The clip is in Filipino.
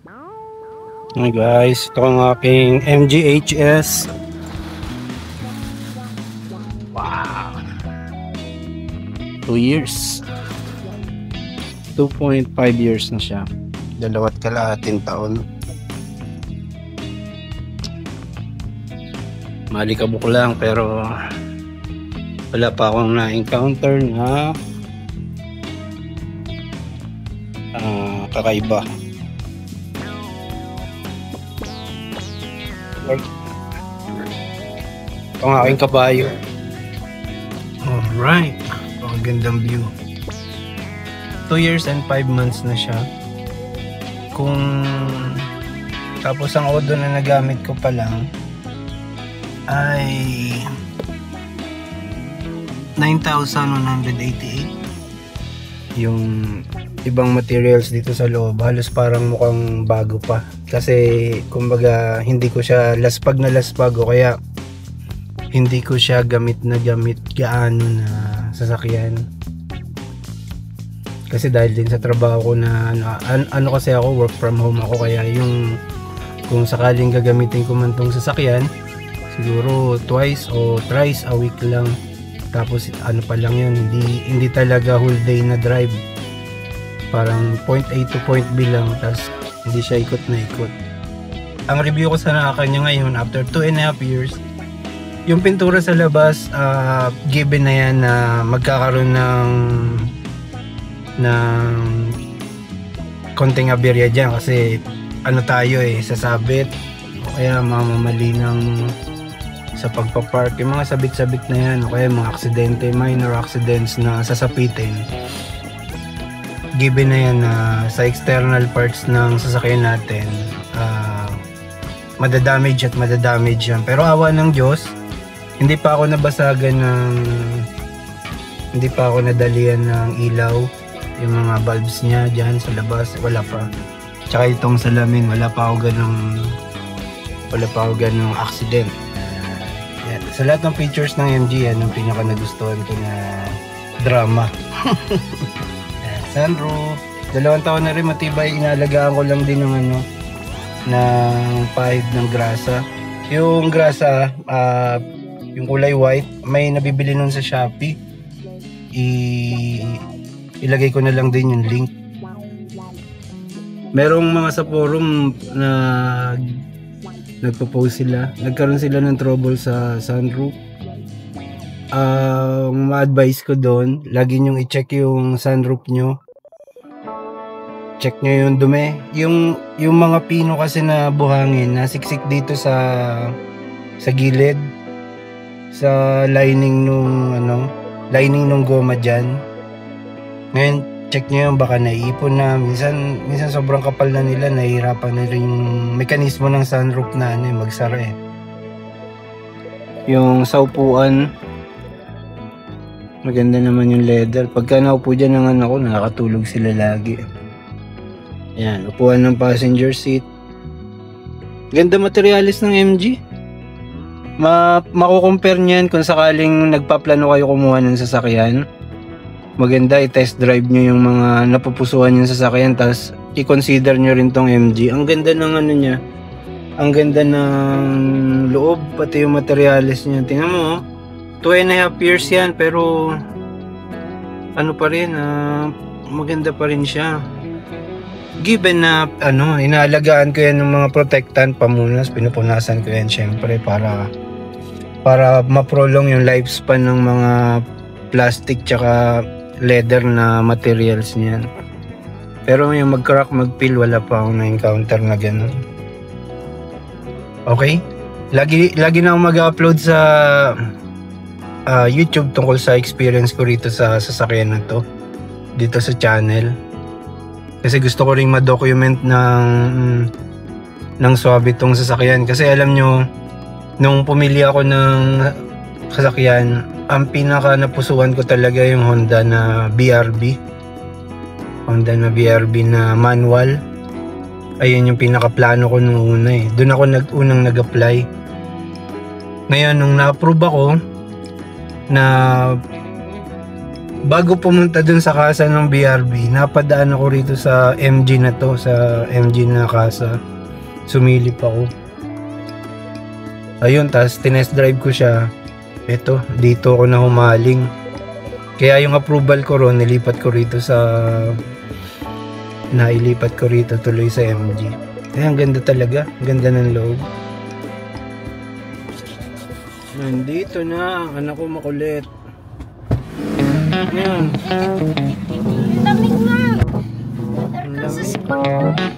Hi guys, ito ang aking MGHS. Wow, 2 years, 2.5 years na siya, 2.5 taon. Malikabok lang pero wala pa akong na-encounter na kakaiba. Ito ang aking kabayo. Alright, magandang view. 2 years and 5 months na siya. Tapos ang odo na nagamit ko pa lang ay 9,188. Yung ibang materials dito sa loob halos parang mukhang bago pa, kasi kumbaga hindi ko siya laspag o kaya hindi ko siya gamit gaano na sasakyan, kasi dahil din sa trabaho ko na ano kasi ako, work from home ako, kaya yung kung sakaling gagamitin ko man tong sasakyan siguro twice o thrice a week lang. Tapos ano pa lang yun, hindi talaga whole day na drive, parang point A to point B lang, tapos hindi siya ikot na ikot. Ang review ko sa kanya ngayon after 2.5 years, yung pintura sa labas, given na yan na magkakaroon ng konting aberya dyan, kasi ano tayo sasabit o kaya mamamali ng sa pagpapark, yung mga sabit-sabit na yan o kaya mga aksidente, minor accidents na sasapitin, given na yan na sa external parts ng sasakyan natin, madadamage yan. Pero awa ng Diyos, hindi pa ako nadalian ng ilaw, yung mga bulbs niya dyan sa labas, wala pa. Tsaka itong salamin, wala pa ako ganong accident. Yan. Sa lahat ng features ng MG, yan ang pinaka nagustuhan ko na drama. Sunroof, 2 taon na rin, matibay. Inaalagaan ko lang din ng ng pahid ng grasa. Yung grasa, yung kulay white, may nabibili nun sa Shopee. Ilagay ko na lang din yung link. Merong mga sa forum na nagpo-post sila, nagkaroon sila ng trouble sa sunroof. Ang ma-advise ko doon, lagi nyong i-check yung sunroof nyo. Check nyo yung dumi. Yung mga pino kasi na buhangin, nasiksik dito sa gilid, sa lining nung goma dyan. Ngayon, check nyo yung baka naiipon na. Minsan sobrang kapal na nila, nahihirapan na rin yung mekanismo ng sunroof na magsara Yung sa upuan, maganda naman yung leather. Pagka naupo dyan ng anak ko, nakakatulog sila lagi. Yan, upuan ng passenger seat. Ganda materialis ng MG. Makukompare niyan kung sakaling nagpaplano kayo kumuha ng sasakyan. Maganda i-test drive nyo yung mga napupusuan yung sasakyan, tapos i-consider nyo rin tong MG. Ang ganda ng niya. Ang ganda ng loob, pati yung materialis niya. Tingnan mo, 2.5 years yan, pero ano pa rin, maganda pa rin siya. Given na inaalagaan ko yan ng mga protectant, pamunas, pinupunasan ko yan syempre para ma-prolong yung lifespan ng mga plastic tsaka leather na materials niyan. Pero yung mag-crack, mag-peel, wala pa akong na-encounter na gano'n. Okay? Lagi na akong mag-upload sa YouTube tungkol sa experience ko rito sa sasakyan na to, dito sa channel. Kasi gusto ko ring ma-document ng swabe tong sasakyan. Kasi alam nyo, nung pumili ako ng sasakyan, ang pinaka napusuan ko talaga yung Honda na BRB na manual. Ayun yung pinaka plano ko nung una Doon ako unang nag-apply. Ngayon nung na-approve ako na bago pumunta dun sa casa ng BRB, napadaan ako rito sa MG na to, sa MG na casa. Sumilip ako. Ayun, tas tinest drive ko siya. Eto, dito ako na humaling. Kaya yung approval ko ron, nailipat ko rito tuloy sa MG. Kaya ang ganda talaga, ganda ng loob. Nandito na ang anak ko makulit. Ayan. Lamig nga. Ang lamig.